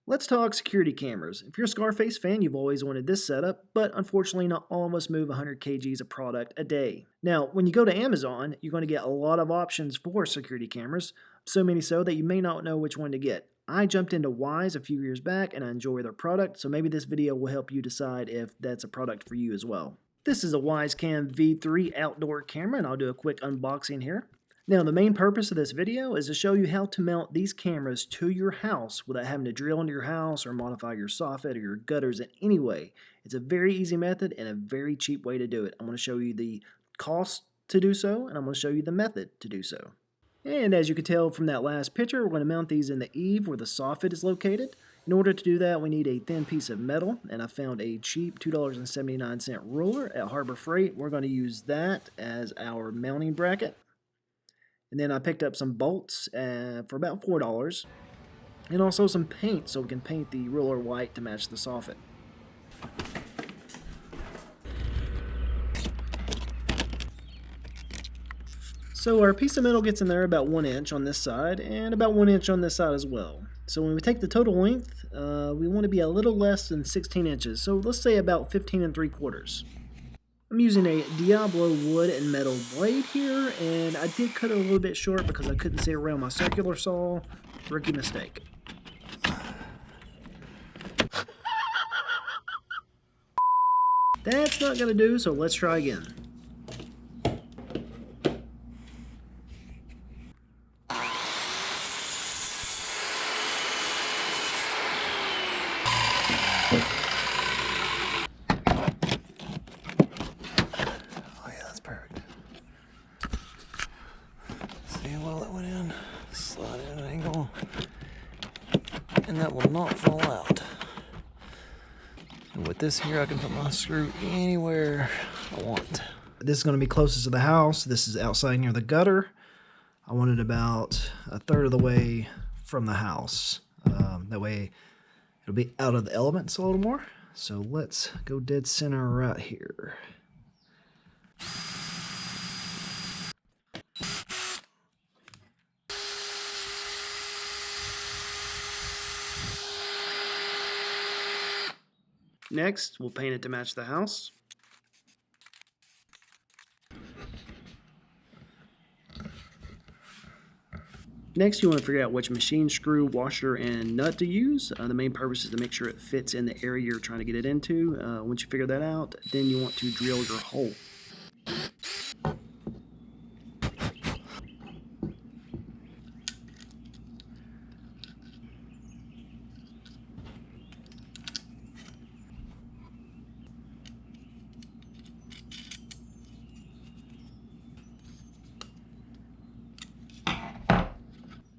Let's talk security cameras. If you're a Scarface fan, you've always wanted this setup, but unfortunately not all of us move 100 kgs of product a day. Now, when you go to Amazon, you're going to get a lot of options for security cameras, so many so that you may not know which one to get. I jumped into Wyze a few years back and I enjoy their product, so maybe this video will help you decide if that's a product for you as well. This is a Wyze Cam V3 outdoor camera, and I'll do a quick unboxing here. Now, the main purpose of this video is to show you how to mount these cameras to your house without having to drill into your house or modify your soffit or your gutters in any way. It's a very easy method and a very cheap way to do it. I'm going to show you the cost to do so, and I'm going to show you the method to do so. And as you can tell from that last picture, we're going to mount these in the eave where the soffit is located. In order to do that, we need a thin piece of metal, and I found a cheap $2.79 ruler at Harbor Freight. We're going to use that as our mounting bracket. And then I picked up some bolts for about $4, and also some paint so we can paint the ruler white to match the soffit. So our piece of metal gets in there about 1 inch on this side and about 1 inch on this side as well. So when we take the total length, we want to be a little less than 16 inches. So let's say about 15 3/4. I'm using a Diablo wood and metal blade here, and I did cut it a little bit short because I couldn't see around my circular saw. Rookie mistake. That's not going to do, so let's try again. Well, that went in, slide in at an angle, and that will not fall out. And with this here, I can put my screw anywhere I want. This is going to be closest to the house. This is outside near the gutter. I want it about a third of the way from the house. That way it'll be out of the elements a little more. So let's go dead center right here. Next, we'll paint it to match the house. Next, you want to figure out which machine screw, washer, and nut to use. The main purpose is to make sure it fits in the area you're trying to get it into. Once you figure that out, then you want to drill your hole.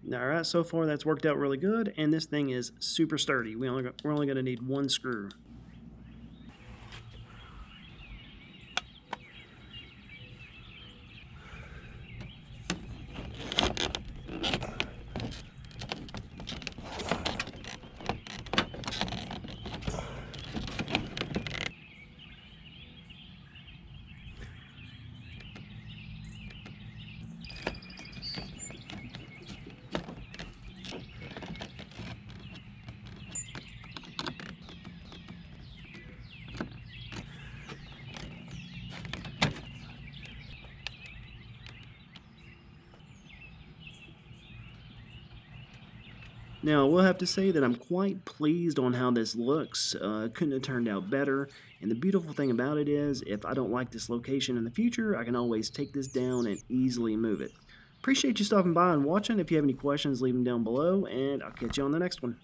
Alright, so far that's worked out really good, and this thing is super sturdy. We're only going to need one screw. Now, I will have to say that I'm quite pleased on how this looks. Couldn't have turned out better. And the beautiful thing about it is, if I don't like this location in the future, I can always take this down and easily move it. Appreciate you stopping by and watching. If you have any questions, leave them down below, and I'll catch you on the next one.